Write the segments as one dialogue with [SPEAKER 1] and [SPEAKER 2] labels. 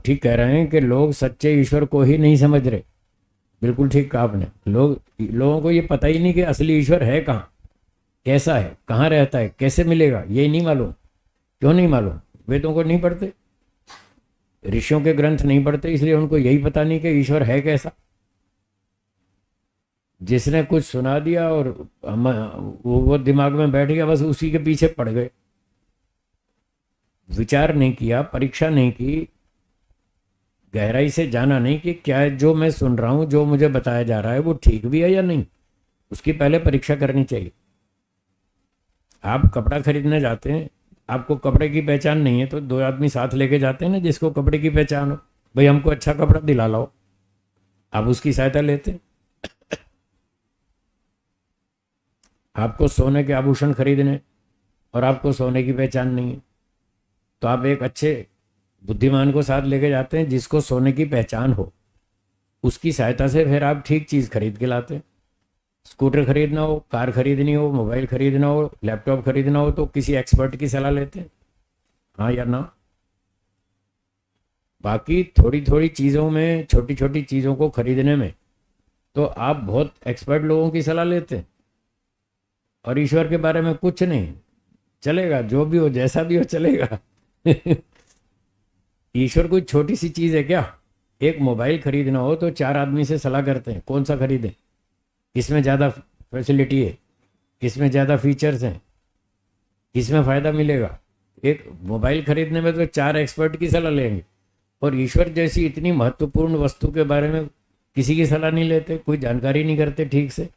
[SPEAKER 1] ठीक कह रहे हैं कि लोग सच्चे ईश्वर को ही नहीं समझ रहे। बिल्कुल ठीक कहा आपने। लोगों को ये पता ही नहीं कि असली ईश्वर है कहाँ, कैसा है, कहाँ रहता है, कैसे मिलेगा, ये नहीं मालूम। क्यों नहीं मालूम? वेदों को नहीं पढ़ते, ऋषियों के ग्रंथ नहीं पढ़ते, इसलिए उनको यही पता नहीं कि ईश्वर है कैसा। जिसने कुछ सुना दिया और हम वो दिमाग में बैठ गया, बस उसी के पीछे पड़ गए। विचार नहीं किया, परीक्षा नहीं की, गहराई से जाना नहीं कि क्या जो मैं सुन रहा हूं, जो मुझे बताया जा रहा है वो ठीक भी है या नहीं। उसकी पहले परीक्षा करनी चाहिए। आप कपड़ा खरीदने जाते हैं, आपको कपड़े की पहचान नहीं है तो दो आदमी साथ लेके जाते हैं ना जिसको कपड़े की पहचान हो, भाई हमको अच्छा कपड़ा दिला लाओ, आप उसकी सहायता लेते हैं। आपको सोने के आभूषण खरीदने और आपको सोने की पहचान नहीं है तो आप एक अच्छे बुद्धिमान को साथ लेके जाते हैं जिसको सोने की पहचान हो, उसकी सहायता से फिर आप ठीक चीज़ खरीद के लाते हैं। स्कूटर खरीदना हो, कार खरीदनी हो, मोबाइल खरीदना हो, लैपटॉप खरीदना हो तो किसी एक्सपर्ट की सलाह लेते हैं, हाँ या ना। बाकी थोड़ी थोड़ी चीज़ों में, छोटी छोटी चीज़ों को खरीदने में तो आप बहुत एक्सपर्ट लोगों की सलाह लेते हैं और ईश्वर के बारे में कुछ नहीं। चलेगा, जो भी हो, जैसा भी हो, चलेगा। ईश्वर कोई छोटी सी चीज़ है क्या? एक मोबाइल खरीदना हो तो चार आदमी से सलाह करते हैं कौन सा खरीदें, किसमें ज़्यादा फैसिलिटी है, किसमें ज़्यादा फीचर्स हैं, किसमें फ़ायदा मिलेगा। एक मोबाइल खरीदने में तो चार एक्सपर्ट की सलाह लेंगे और ईश्वर जैसी इतनी महत्वपूर्ण वस्तु के बारे में किसी की सलाह नहीं लेते, कोई जानकारी नहीं करते ठीक से।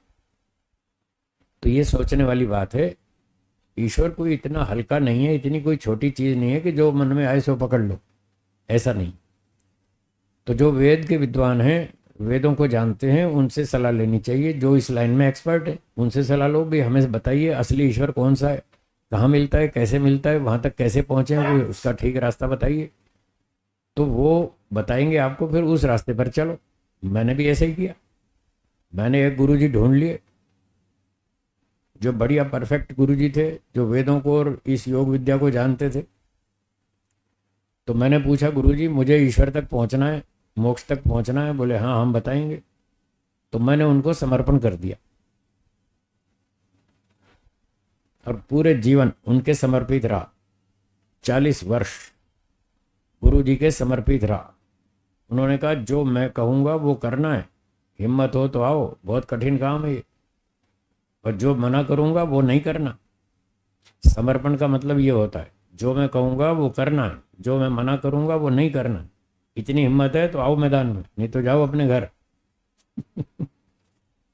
[SPEAKER 1] तो ये सोचने वाली बात है। ईश्वर कोई इतना हल्का नहीं है, इतनी कोई छोटी चीज़ नहीं है कि जो मन में आए सो पकड़ लो, ऐसा नहीं। तो जो वेद के विद्वान हैं, वेदों को जानते हैं, उनसे सलाह लेनी चाहिए। जो इस लाइन में एक्सपर्ट है उनसे सलाह लो, भी हमें बताइए असली ईश्वर कौन सा है, कहाँ मिलता है, कैसे मिलता है, वहाँ तक कैसे पहुँचे, वो उसका ठीक रास्ता बताइए। तो वो बताएंगे आपको, फिर उस रास्ते पर चलो। मैंने भी ऐसे ही किया। मैंने एक गुरुजी ढूंढ लिए जो बढ़िया परफेक्ट गुरुजी थे, जो वेदों को और इस योग विद्या को जानते थे। तो मैंने पूछा, गुरुजी मुझे ईश्वर तक पहुंचना है, मोक्ष तक पहुंचना है। बोले हाँ हम बताएंगे। तो मैंने उनको समर्पण कर दिया और पूरे जीवन उनके समर्पित रहा। 40 वर्ष गुरुजी के समर्पित रहा। उन्होंने कहा जो मैं कहूँगा वो करना है, हिम्मत हो तो आओ, बहुत कठिन काम है ये, और जो मना करूँगा वो नहीं करना। समर्पण का मतलब ये होता है, जो मैं कहूँगा वो करना है, जो मैं मना करूँगा वो नहीं करना। इतनी हिम्मत है तो आओ मैदान में, नहीं तो जाओ अपने घर।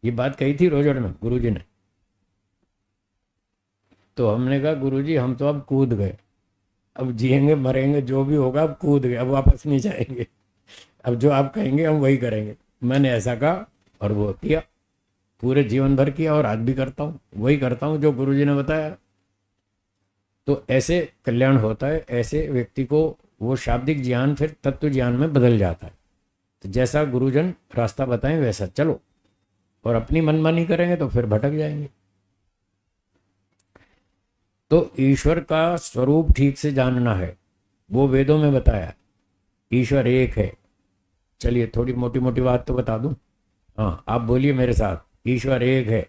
[SPEAKER 1] ये बात कही थी रोजड़ में गुरुजी ने। तो हमने कहा गुरुजी हम तो अब कूद गए, अब जिएंगे मरेंगे जो भी होगा, अब कूद गए, अब वापस नहीं जाएंगे। अब जो आप कहेंगे हम वही करेंगे। मैंने ऐसा कहा और वो किया, पूरे जीवन भर किया और आज भी करता हूँ, वही करता हूँ जो गुरुजी ने बताया। तो ऐसे कल्याण होता है। ऐसे व्यक्ति को वो शाब्दिक ज्ञान फिर तत्व ज्ञान में बदल जाता है। तो जैसा गुरुजन रास्ता बताएं वैसा चलो, और अपनी मनमानी करेंगे तो फिर भटक जाएंगे। तो ईश्वर का स्वरूप ठीक से जानना है, वो वेदों में बताया। ईश्वर एक है। चलिए थोड़ी मोटी मोटी बात तो बता दूं। हाँ आप बोलिए मेरे साथ, ईश्वर एक है।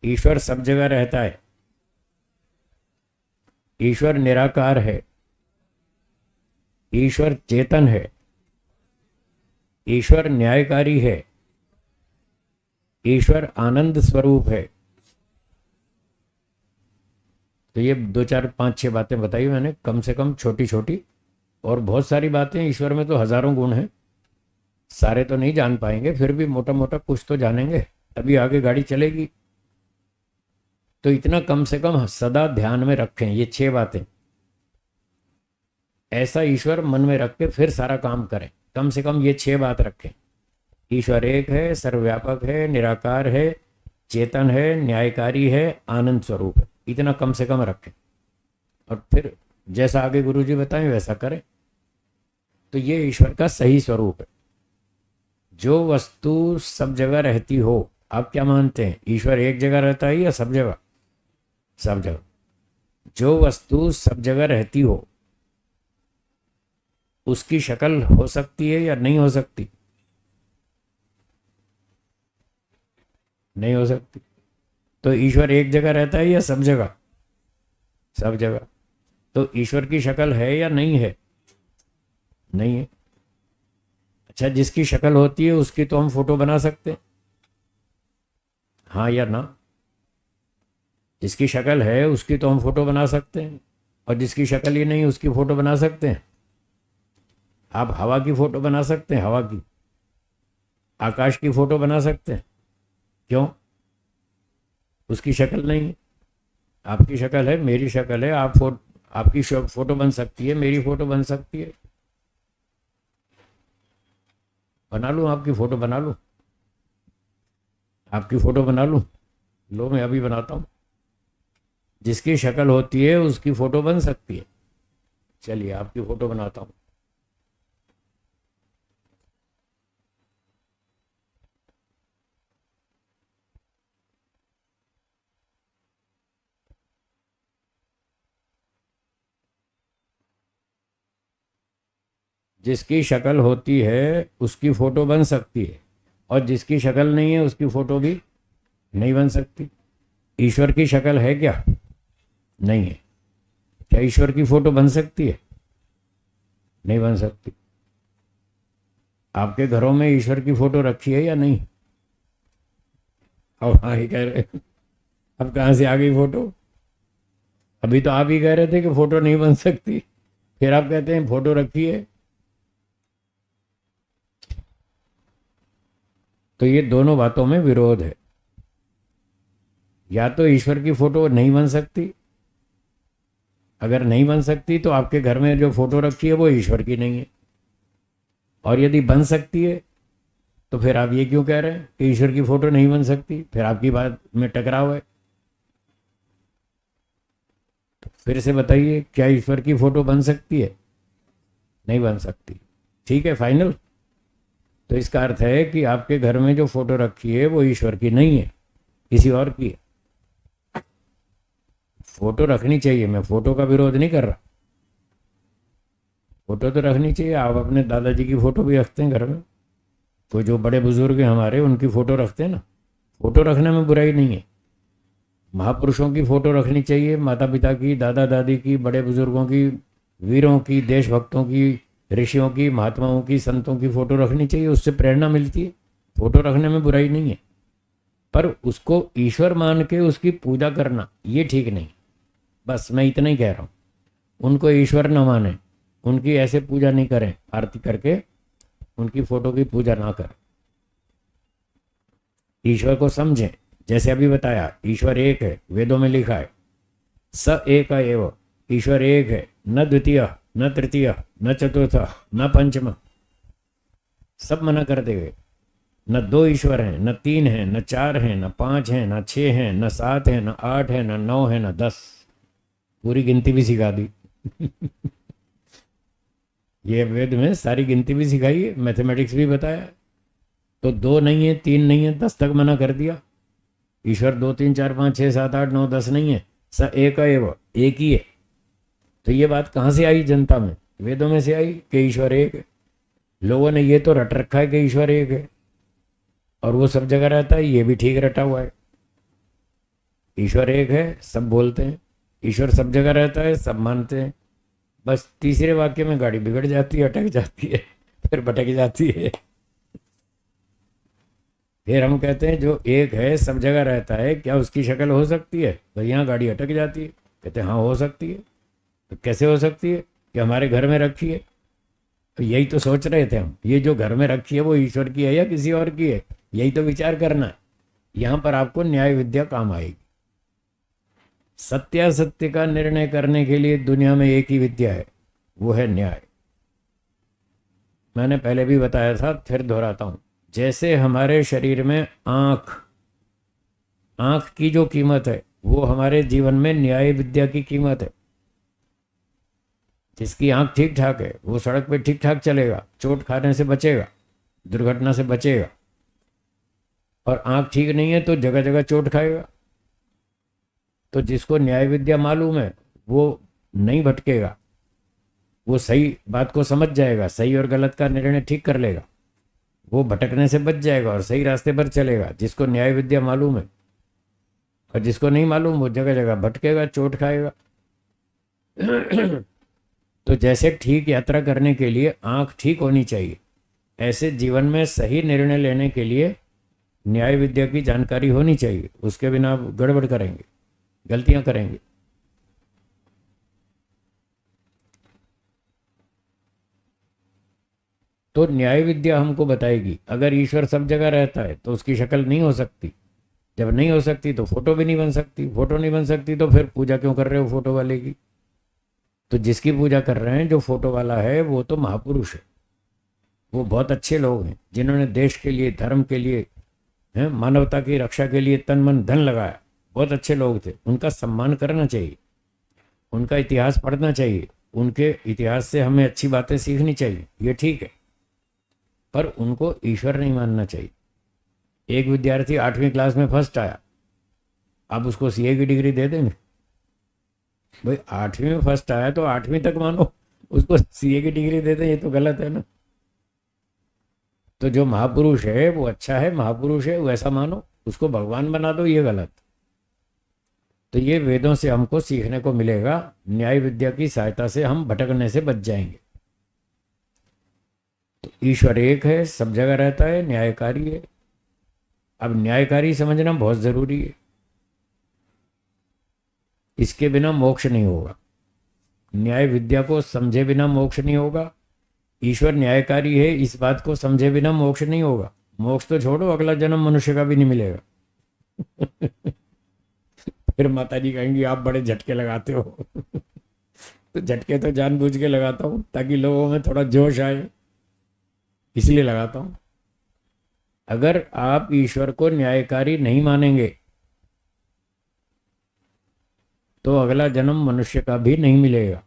[SPEAKER 1] ईश्वर सब जगह रहता है। ईश्वर निराकार है। ईश्वर चेतन है। ईश्वर न्यायकारी है। ईश्वर आनंद स्वरूप है। तो ये 2 4 5 6 बातें बताई मैंने, कम से कम छोटी छोटी, और बहुत सारी बातें। ईश्वर में तो हजारों गुण हैं, सारे तो नहीं जान पाएंगे, फिर भी मोटा मोटा कुछ तो जानेंगे, तभी आगे गाड़ी चलेगी। तो इतना कम से कम सदा ध्यान में रखें ये 6 बातें। ऐसा ईश्वर मन में रख के फिर सारा काम करें। कम से कम ये 6 बात रखें। ईश्वर एक है, सर्वव्यापक है, निराकार है, चेतन है, न्यायकारी है, आनंद स्वरूप है। इतना कम से कम रखें और फिर जैसा आगे गुरुजी बताएं वैसा करें। तो ये ईश्वर का सही स्वरूप है। जो वस्तु सब जगह रहती हो, आप क्या मानते हैं, ईश्वर एक जगह रहता है या सब जगह? सब जगह। जो वस्तु सब जगह रहती हो, उसकी शक्ल हो सकती है या नहीं हो सकती? नहीं हो सकती। तो ईश्वर एक जगह रहता है या सब जगह? सब जगह। तो ईश्वर की शक्ल है या नहीं है? नहीं है। अच्छा, जिसकी शक्ल होती है उसकी तो हम फोटो बना सकते हैं, हाँ या ना? जिसकी शक्ल है उसकी तो हम फोटो बना सकते हैं, और जिसकी शक्ल ही नहीं उसकी फोटो बना सकते हैं। आप हवा की फोटो बना सकते हैं, हवा की। आकाश की फोटो बना सकते हैं। क्यों? उसकी शक्ल नहीं है। आपकी शक्ल है, मेरी शक्ल है, आपकी फोटो बन सकती है, मेरी फोटो बन सकती है। बना लूँ आपकी फोटो, बना लूँ आपकी फोटो बना लूँ? लो मैं अभी बनाता हूँ। जिसकी शक्ल होती है उसकी फोटो बन सकती है। चलिए आपकी फोटो बनाता हूँ। जिसकी शक्ल होती है उसकी फोटो बन सकती है, और जिसकी शक्ल नहीं है उसकी फोटो भी नहीं बन सकती। ईश्वर की शक्ल है क्या? नहीं है। क्या ईश्वर की फोटो बन सकती है? नहीं बन सकती। आपके घरों में ईश्वर की फोटो रखी है या नहीं? अब हाँ ही कह रहे। अब कहाँ से आ गई फोटो? अभी तो आप ही कह रहे थे कि फोटो नहीं बन सकती, फिर आप कहते हैं फोटो रखी है। तो ये दोनों बातों में विरोध है। या तो ईश्वर की फोटो नहीं बन सकती, अगर नहीं बन सकती तो आपके घर में जो फोटो रखी है वो ईश्वर की नहीं है। और यदि बन सकती है तो फिर आप ये क्यों कह रहे हैं कि ईश्वर की फोटो नहीं बन सकती? फिर आपकी बात में टकराव है। तो फिर से बताइए, क्या ईश्वर की फोटो बन सकती है? नहीं बन सकती। ठीक है, फाइनल। तो इसका अर्थ है कि आपके घर में जो फोटो रखी है वो ईश्वर की नहीं है, किसी और की है। फोटो रखनी चाहिए, मैं फोटो का विरोध नहीं कर रहा। फोटो तो रखनी चाहिए। आप अपने दादाजी की फोटो भी रखते हैं घर में, कोई जो बड़े बुजुर्ग हैं हमारे उनकी फोटो रखते हैं ना। फोटो रखने में बुराई नहीं है। महापुरुषों की फोटो रखनी चाहिए, माता पिता की, दादा दादी की, बड़े बुजुर्गों की, वीरों की, देशभक्तों की, ऋषियों की, महात्माओं की, संतों की फोटो रखनी चाहिए, उससे प्रेरणा मिलती है। फोटो रखने में बुराई नहीं है। पर उसको ईश्वर मान के उसकी पूजा करना ये ठीक नहीं। बस मैं इतना ही कह रहा हूँ। उनको ईश्वर न माने, उनकी ऐसे पूजा नहीं करें, आरती करके उनकी फोटो की पूजा ना करें। ईश्वर को समझें। जैसे अभी बताया, ईश्वर एक है, वेदों में लिखा है स एक एव। ईश्वर एक है, न द्वितीय, न तृतीय, न चतुर्थ, न पंचम। सब मना कर देंगे। न दो ईश्वर हैं, न तीन हैं, न चार हैं, न पांच हैं, न छह हैं, न सात हैं, न आठ हैं, न नौ हैं, न 10। पूरी गिनती भी सिखा दी। ये वेद में सारी गिनती भी सिखाई है, मैथमेटिक्स भी बताया। तो दो नहीं है, तीन नहीं है, 10 तक मना कर दिया। ईश्वर 2 3 4 5 6 7 8 9 10 नहीं है, स एक एव, एक ही है। तो ये बात कहाँ से आई जनता में? वेदों में से आई कि ईश्वर एक है। लोगों ने ये तो रट रखा है कि ईश्वर एक है, और वो सब जगह रहता है, ये भी ठीक रटा हुआ है। ईश्वर एक है सब बोलते हैं, ईश्वर सब जगह रहता है सब मानते हैं। बस तीसरे वाक्य में गाड़ी बिगड़ जाती है, अटक जाती है, फिर भटक जाती है। फिर हम कहते हैं जो एक है सब जगह रहता है, क्या उसकी शक्ल हो सकती है? तो यहाँ गाड़ी अटक जाती है। कहते हैं हाँ हो सकती है। तो कैसे हो सकती है? कि हमारे घर में रखी है। तो यही तो सोच रहे थे हम, ये जो घर में रखी है वो ईश्वर की है या किसी और की है? यही तो विचार करना है। यहाँ पर आपको न्याय विद्या काम आएगी। सत्यासत्य का निर्णय करने के लिए दुनिया में एक ही विद्या है, वो है न्याय। मैंने पहले भी बताया था, फिर दोहराता हूं। जैसे हमारे शरीर में आंख, आंख की जो कीमत है वो हमारे जीवन में न्याय विद्या की कीमत है। जिसकी आंख ठीक ठाक है वो सड़क पे ठीक ठाक चलेगा, चोट खाने से बचेगा, दुर्घटना से बचेगा। और आंख ठीक नहीं है तो जगह जगह चोट खाएगा। तो जिसको न्याय विद्या मालूम है वो नहीं भटकेगा, वो सही बात को समझ जाएगा, सही और गलत का निर्णय ठीक कर लेगा, वो भटकने से बच जाएगा और सही रास्ते पर चलेगा। जिसको न्याय विद्या मालूम है और जिसको नहीं मालूम वो जगह जगह भटकेगा, चोट खाएगा। तो जैसे ठीक यात्रा करने के लिए आंख ठीक होनी चाहिए, ऐसे जीवन में सही निर्णय लेने के लिए न्याय विद्या की जानकारी होनी चाहिए। उसके बिना आप गड़बड़ करेंगे, गलतियां करेंगे। तो न्याय विद्या हमको बताएगी अगर ईश्वर सब जगह रहता है तो उसकी शक्ल नहीं हो सकती। जब नहीं हो सकती तो फोटो भी नहीं बन सकती, फोटो नहीं बन सकती तो फिर पूजा क्यों कर रहे हो फोटो वाले की। तो जिसकी पूजा कर रहे हैं, जो फोटो वाला है, वो तो महापुरुष है, वो बहुत अच्छे लोग हैं जिन्होंने देश के लिए, धर्म के लिए, हैं, मानवता की रक्षा के लिए तन मन धन लगाया। बहुत अच्छे लोग थे, उनका सम्मान करना चाहिए, उनका इतिहास पढ़ना चाहिए, उनके इतिहास से हमें अच्छी बातें सीखनी चाहिए, ये ठीक है। पर उनको ईश्वर नहीं मानना चाहिए। एक विद्यार्थी 8वीं क्लास में फर्स्ट आया, आप उसको सीए की डिग्री दे देंगे? भाई 8वीं में फर्स्ट आया तो 8वीं तक मानो, उसको सीए की डिग्री दे दें, ये तो गलत है ना। तो जो महापुरुष है वो अच्छा है, महापुरुष है वैसा मानो, उसको भगवान बना दो, ये गलत। तो ये वेदों से हमको सीखने को मिलेगा, न्याय विद्या की सहायता से हम भटकने से बच जाएंगे। तो ईश्वर एक है, सब जगह रहता है, न्यायकारी है। अब न्यायकारी समझना बहुत जरूरी है, इसके बिना मोक्ष नहीं होगा। न्याय विद्या को समझे बिना मोक्ष नहीं होगा। ईश्वर न्यायकारी है इस बात को समझे बिना मोक्ष नहीं होगा। मोक्ष तो छोड़ो, अगला जन्म मनुष्य का भी नहीं मिलेगा। फिर माता जी कहेंगी आप बड़े झटके लगाते हो। तो झटके तो जानबूझ के लगाता हूँ ताकि लोगों में थोड़ा जोश आए, इसलिए लगाता हूँ। अगर आप ईश्वर को न्यायकारी नहीं मानेंगे तो अगला जन्म मनुष्य का भी नहीं मिलेगा।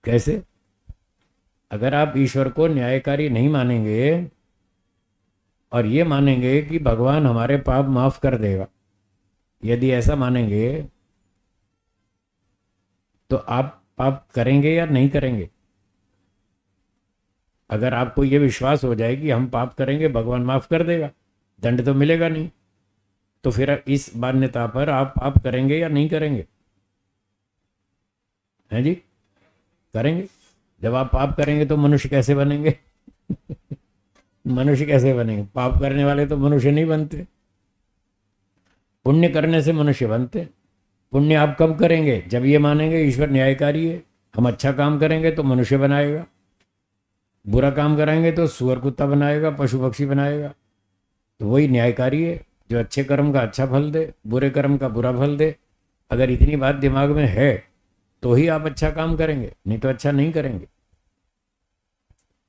[SPEAKER 1] कैसे? अगर आप ईश्वर को न्यायकारी नहीं मानेंगे और ये मानेंगे कि भगवान हमारे पाप माफ कर देगा, यदि ऐसा मानेंगे तो आप पाप करेंगे या नहीं करेंगे? अगर आपको ये विश्वास हो जाए कि हम पाप करेंगे भगवान माफ कर देगा, दंड तो मिलेगा नहीं, तो फिर इस मान्यता पर आप पाप करेंगे या नहीं करेंगे? हैं जी? करेंगे। जब आप पाप करेंगे तो मनुष्य कैसे बनेंगे? मनुष्य कैसे बनेंगे? पाप करने वाले तो मनुष्य नहीं बनते, पुण्य करने से मनुष्य बनते। पुण्य आप कब करेंगे? जब ये मानेंगे ईश्वर न्यायकारी है, हम अच्छा काम करेंगे तो मनुष्य बनाएगा, बुरा काम करेंगे तो सुअर कुत्ता बनाएगा, पशु पक्षी बनाएगा। तो वही न्यायकारी है जो अच्छे कर्म का अच्छा फल दे, बुरे कर्म का बुरा फल दे। अगर इतनी बात दिमाग में है तो ही आप अच्छा काम करेंगे, नहीं तो अच्छा नहीं करेंगे।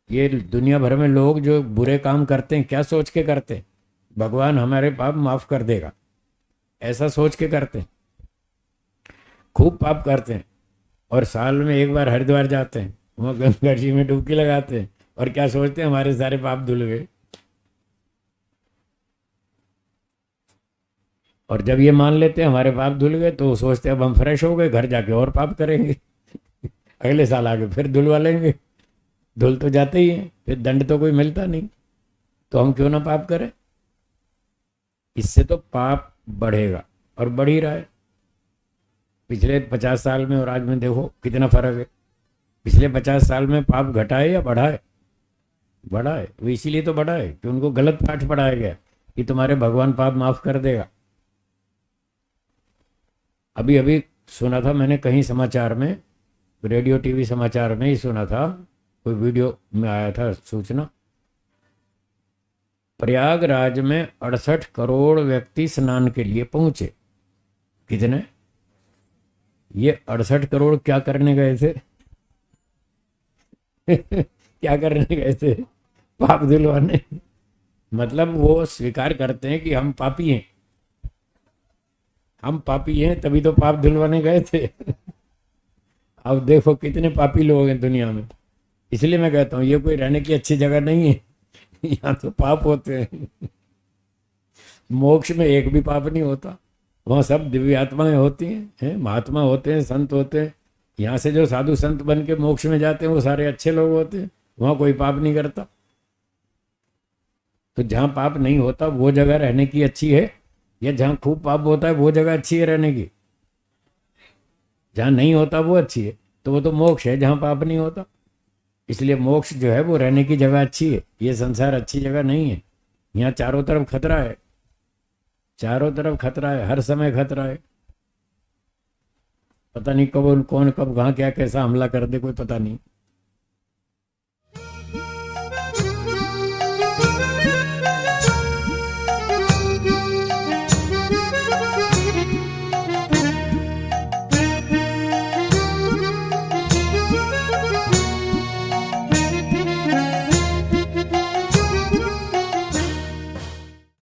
[SPEAKER 1] ये दुनिया भर में लोग जो बुरे काम करते हैं, क्या सोच के करते हैं? भगवान हमारे पाप माफ कर देगा, ऐसा सोच के करते हैं। खूब पाप करते हैं और साल में एक बार हरिद्वार जाते हैं, वहाँ गंगा जी में डुबकी लगाते हैं और क्या सोचते हैं हमारे सारे पाप धुल गए। और जब ये मान लेते हैं हमारे पाप धुल गए तो सोचते हैं अब हम फ्रेश हो गए, घर जाके और पाप करेंगे। अगले साल आगे फिर धुलवा लेंगे। धुल तो जाते ही हैं, फिर दंड तो कोई मिलता नहीं, तो हम क्यों ना पाप करें? इससे तो पाप बढ़ेगा और बढ़ ही रहा है। पिछले 50 साल में और आज में देखो कितना फर्क है। पिछले 50 साल में पाप घटा है या बढ़ा है? बढ़ा है। वो इसीलिए तो बढ़ा है कि उनको गलत पाठ पढ़ाया गया कि तुम्हारे भगवान पाप माफ कर देगा। अभी अभी सुना था मैंने कहीं समाचार में, रेडियो टीवी समाचार में ही सुना था, कोई वीडियो में आया था सूचना, प्रयागराज में 68 करोड़ व्यक्ति स्नान के लिए पहुंचे। कितने? ये 68 करोड़ क्या करने गए थे? क्या करने गए थे? पाप धुलवाने। मतलब वो स्वीकार करते हैं कि हम पापी हैं, हम पापी हैं तभी तो पाप धुलवाने गए थे। अब देखो कितने पापी लोग हैं दुनिया में। इसलिए मैं कहता हूँ ये कोई रहने की अच्छी जगह नहीं है, यहाँ तो पाप होते हैं। मोक्ष में एक भी पाप नहीं होता, वहाँ सब दिव्य आत्माएं होती हैं, महात्मा होते हैं, संत होते हैं, यहाँ से जो साधु संत बन के मोक्ष में जाते हैं वो सारे अच्छे लोग होते हैं, वहां कोई पाप नहीं करता। तो जहां पाप नहीं होता वो जगह रहने की अच्छी है, या जहां खूब पाप होता है वो जगह अच्छी है रहने की? जहां नहीं होता वो अच्छी है। तो वो तो मोक्ष है जहां पाप नहीं होता। इसलिए मोक्ष जो है वो रहने की जगह अच्छी है, ये संसार अच्छी जगह नहीं है। यहाँ चारों तरफ खतरा है, चारों तरफ खतरा है, हर समय खतरा है। पता नहीं कब कौन कब कहाँ क्या कैसा हमला कर दे, कोई पता नहीं।